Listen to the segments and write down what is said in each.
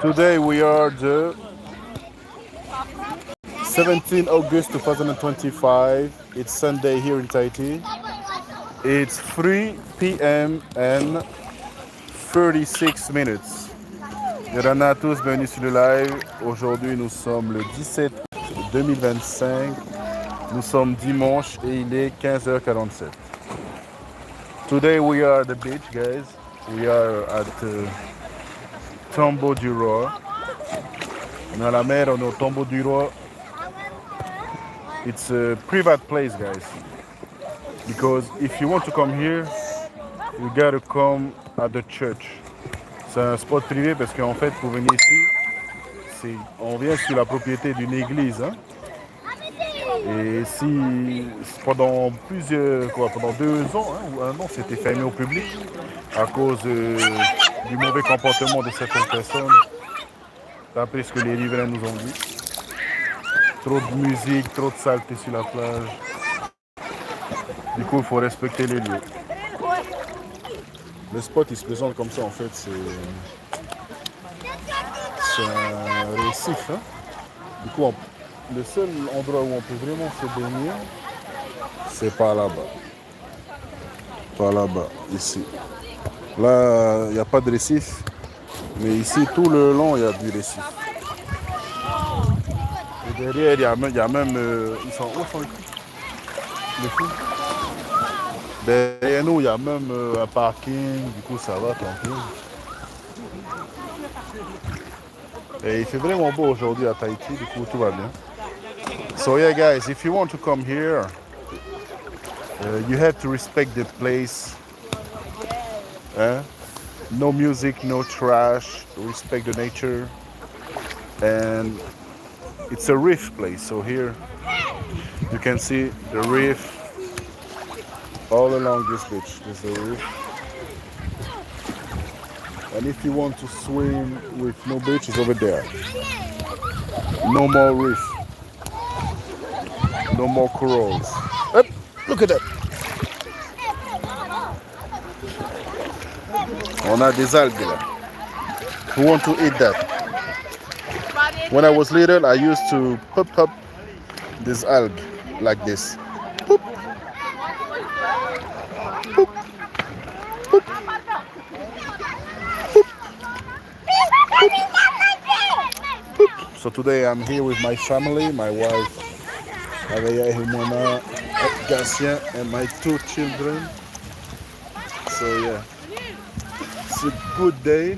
Today we are the 17 August 2025. It's Sunday here in Tahiti. It's 3 p.m. and 36 minutes. Bienvenue à tous, bienvenue sur le live. Aujourd'hui nous sommes le 17 août 2025. Nous sommes dimanche et il est 15h47. Today we are at the beach, guys. We are at Tombeau du Roi. On est à la mer, on est au Tombeau du Roi. It's a private place, guys. Because if you want to come here, you gotta come at the church. C'est un spot privé parce qu'en fait, pour venir ici, on vient sur la propriété d'une église. Hein? Et si pendant pendant 2 ans ou 1 an, c'était fermé au public à cause du mauvais comportement de certaines personnes, d'après ce que les riverains nous ont dit. Trop de musique, trop de saleté sur la plage. Du coup, il faut respecter les lieux. Le spot, il se présente comme ça, en fait, c'est un récif. Hein? Du coup, le seul endroit où on peut vraiment se baigner, c'est par là-bas. Par là-bas, ici. Là, il n'y a pas de récif, mais ici, tout le long, il y a du récif. Et derrière, il y a même ils sont où sont les filles? Derrière nous, il y a même un parking, du coup, ça va, tranquille. Et il fait vraiment beau aujourd'hui à Tahiti, du coup, tout va bien. So yeah, guys, if you want to come here, you have to respect the place. No music, no trash, respect the nature. And it's a reef place, so here you can see the reef all along this beach. There's a reef. And if you want to swim with no beach, it's over there. No more reef. No more corals. Oh, look at that. On a des algues là. Who want to eat that? When I was little, I used to pop up this algae like this. Poop. Poop. Poop. Poop. Poop. So today I'm here with my family, my wife, Avaya Himona, Gatien, and my 2 children. So yeah, it's a good day.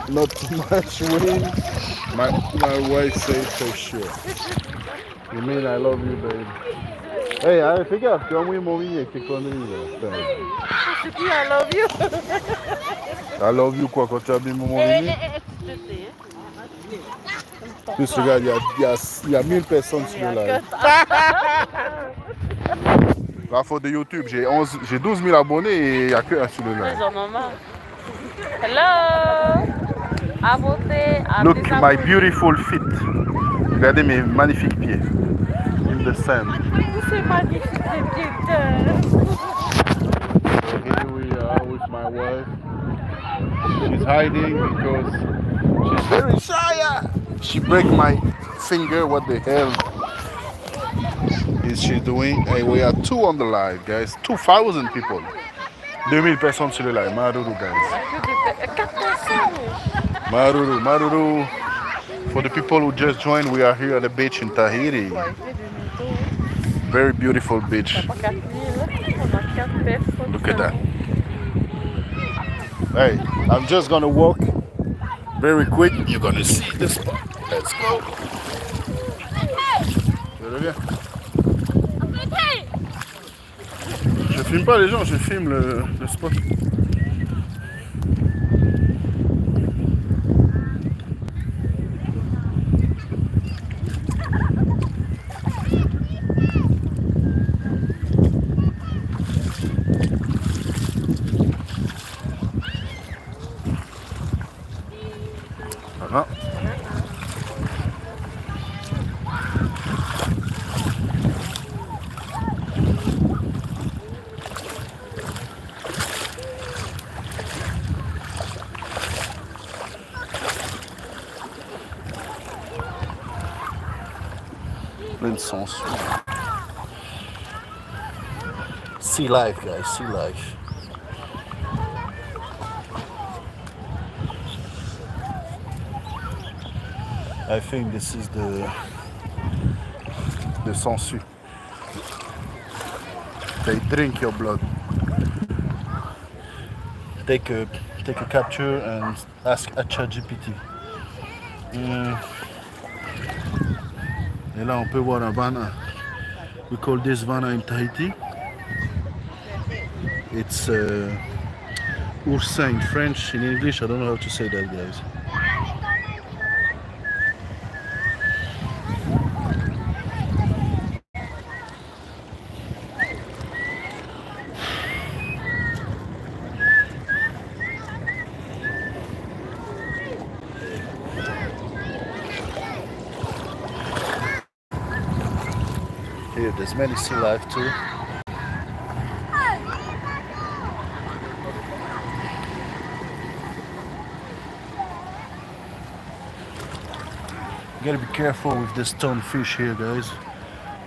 Not too much wind. My wife said for sure. You mean I love you, babe? Hey, fais gaffe, tu as envoyé mon billet avec tes conneries là. C'est qui I love you? I love you quoi quand tu as mis mon billet? Plus regarde, il y a 1000 personnes sur le live. La faute de YouTube, j'ai 12 000 abonnés et il n'y a que un sur le live. Ils en ont marre. Hello! À voter, à Look, désabonner. my beautiful feet. Regardez mes magnifiques pieds. In the sand. C'est magnifique, ces pieds So here we are with my wife. She's hiding because she's very shy. She break my finger. What the hell is she doing? Hey, we are 2 on the live, guys. 2,000 people. 2000 personnes sur le live. Maruru, guys. 4 personnes. Maruru. For the people who just joined, we are here at the beach in Tahiti. Very beautiful beach. Look at that. Hey, I'm just gonna walk very quick. You're gonna see the spot. Let's go. Je reviens. Je filme pas les gens, je filme le spot. Voilà. Plein de sens. Sea life, guys, sea life. I think this is the sensu. They drink your blood. Take a capture and ask ChatGPT. Et là on peut voir un vana. We call this vana in Tahiti. It's oursin in French. In English I don't know how to say that, guys. Here, there's many sea life too. You gotta be careful with the stonefish here, guys.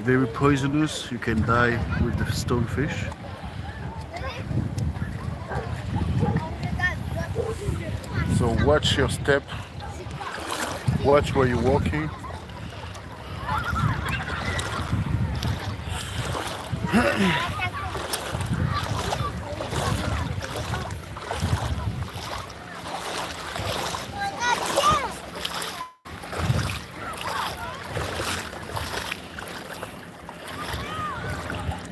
Very poisonous. You can die with the stonefish. So watch your step. Watch where you're walking.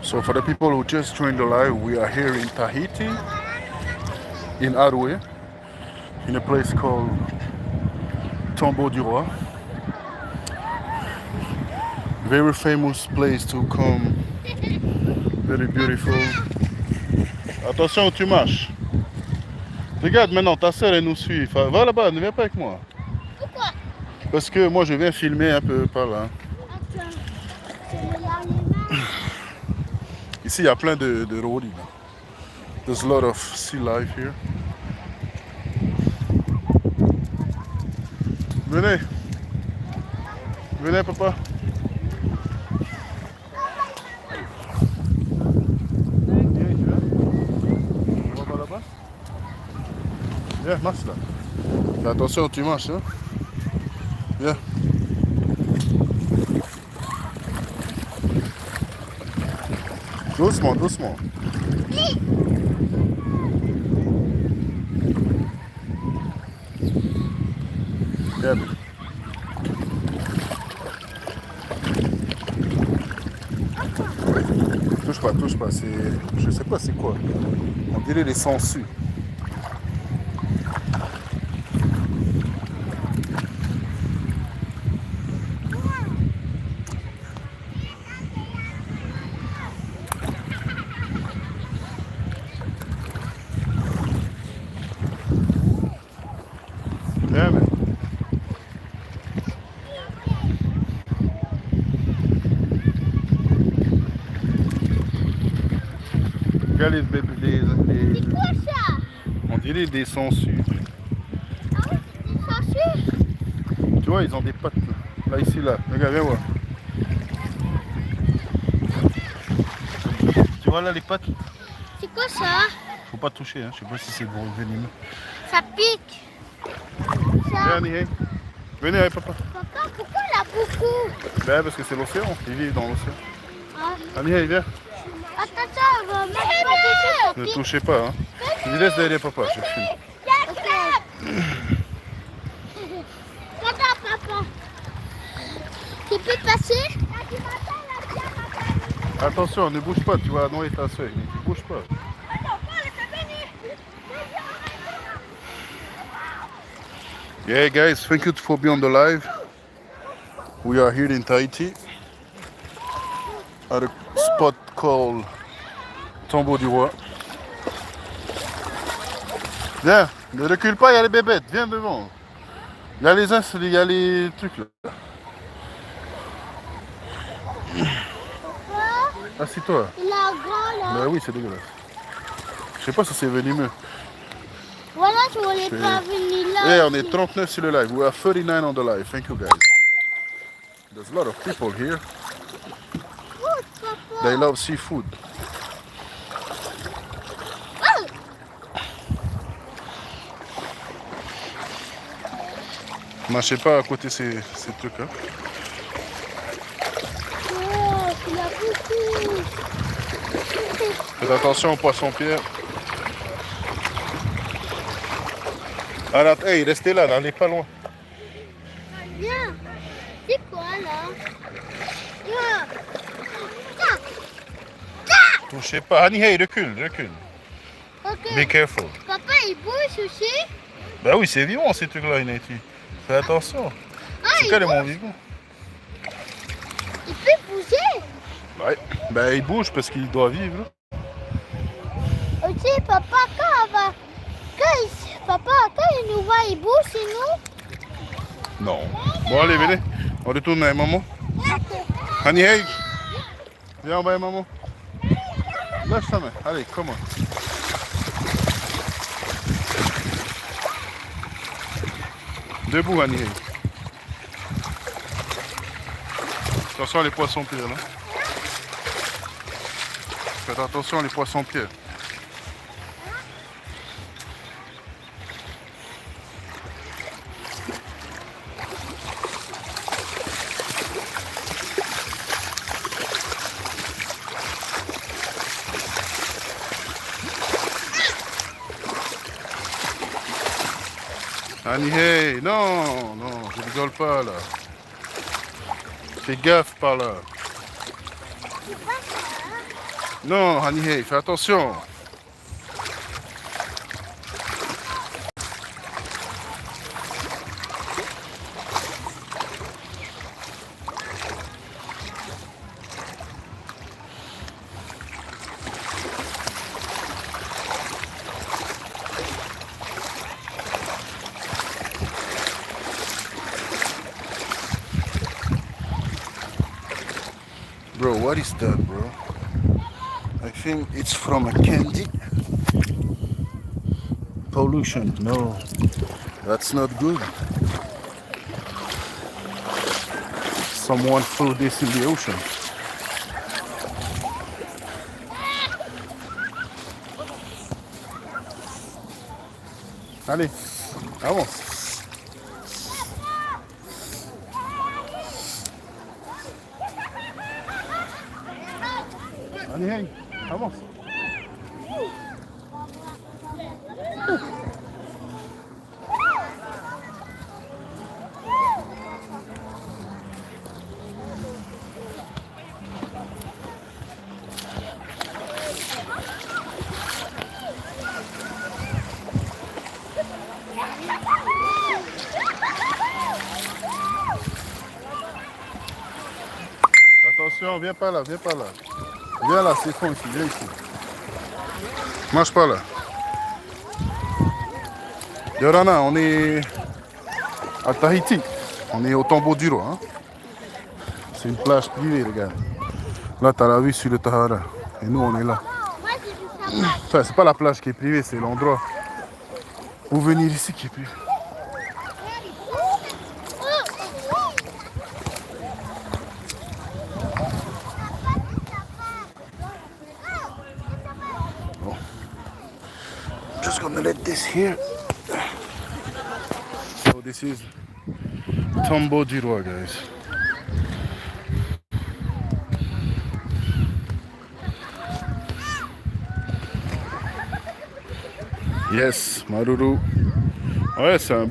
So for the people who just joined the live, we are here in Tahiti, in Aroué, in a place called Tombeau du Roi. Very famous place to come, very beautiful. Attention où tu marches. Regarde maintenant, ta soeur elle nous suit. Va là-bas, ne viens pas avec moi. Pourquoi? Parce que moi je viens filmer un peu par là. Attends, je vais aller. Ici il y a plein de rodi. There's a lot of sea life here. Venez. Venez papa. On va là-bas. Viens, marche là. Fais attention où tu marches. Hein. Viens. Doucement, doucement. Viens. Touche pas, c'est. Je sais pas c'est quoi. On dirait les sangsues. Yeah, man. Regarde les bébés, C'est quoi ça? on dirait des sangsues. Ah oui, c'est censure. Tu vois, ils ont des pattes là, ici, là. Regarde, viens voir. Tu vois là les pattes? C'est quoi ça? Faut pas toucher, hein. Je sais pas si c'est venimeux. Ça pique. Ça. Viens, Nihei. Venez avec papa. Papa, pourquoi il y a beaucoup? Ben, parce que c'est l'océan, ils vivent dans l'océan. Ah. Nihei, viens. Attends, on va mettre pas dessus. Ne touchez pas, hein. Je laisse derrière papa, je filme. Attends, papa. Tu peux passer? Attention, ne bouge pas, tu vas noyer ta soeur. Ne bouge pas. Yeah, guys, thank you for being on the live. We are here in Tahiti at a spot called Tombeau du Roi. Viens, ne recule pas, il y a les bébêtes, viens devant. Il y a les trucs là. Assis-toi. Il a un grand là. Bah oui, c'est dégueulasse. Je sais pas si c'est venimeux. Voilà, je voulais pas venir là. Yeah, on est 39 sur le live. We are 39 on the live. Thank you guys. There's a lot of people here. They love seafood. Marchez pas à côté de ces trucs-là. Oh, il y a beaucoup. Faites attention aux poissons-pierres. Arrête, hey, restez là, n'allez pas loin. Viens. C'est quoi là? Viens. Touchez pas. Honey, hey, recule. Ok. Be careful. Papa, il bouge aussi? Ben oui, c'est vivant ces trucs-là, Ineti. Fais attention. C'est il carrément bouge. vivant. Il peut bouger. Ouais. Ben il bouge parce qu'il doit vivre. Ok, papa, quand il nous voit, il bouge chez nous? Non. Bon, allez, venez. On retourne avec maman. Honey, hey. Viens en bas avec maman. Lâche ta main. Allez, comment? Debout, Honey, hey. Attention les poissons-pierres, là. Faites attention les poissons-pierres. Honey, hey, non, je rigole pas là. Fais gaffe par là. Non, Honey, hey, fais attention. Bro, what is that, bro? I think it's from a candy. Pollution, no. That's not good. Someone threw this in the ocean. Allez, avance. Allez, hey, avance. Attention, viens pas là. Viens là, c'est fond ici, viens ici. Marche pas là. Yorana, on est à Tahiti. On est au tombeau du roi. Hein? C'est une plage privée, regarde. Là, tu as la vue sur le Tahara. Et nous, on est là. Moi, j'ai vu ça. Enfin, c'est pas la plage qui est privée, c'est l'endroit où venir ici qui est privé. Just gonna let this here. So this is Tombeau du Roi, guys. Yes, Maruru. Ouais, c'est un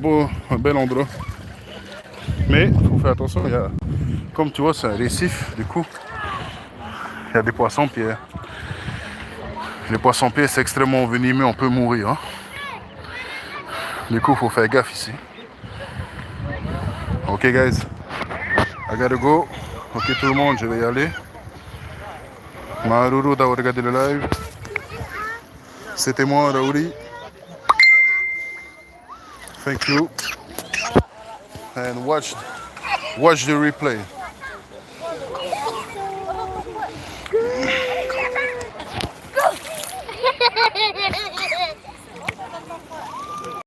bel endroit. Mais il faut faire attention, comme tu vois, c'est un récif, du coup, il y a des poissons-pierres. Les poissons-pierres, c'est extrêmement venimeux, on peut mourir. Hein. Du coup, il faut faire gaffe ici. Ok, guys. I gotta go. Ok, tout le monde, je vais y aller. Maruru d'avoir regardé le live. C'était moi, Raouli. Thank you. And watch the replay.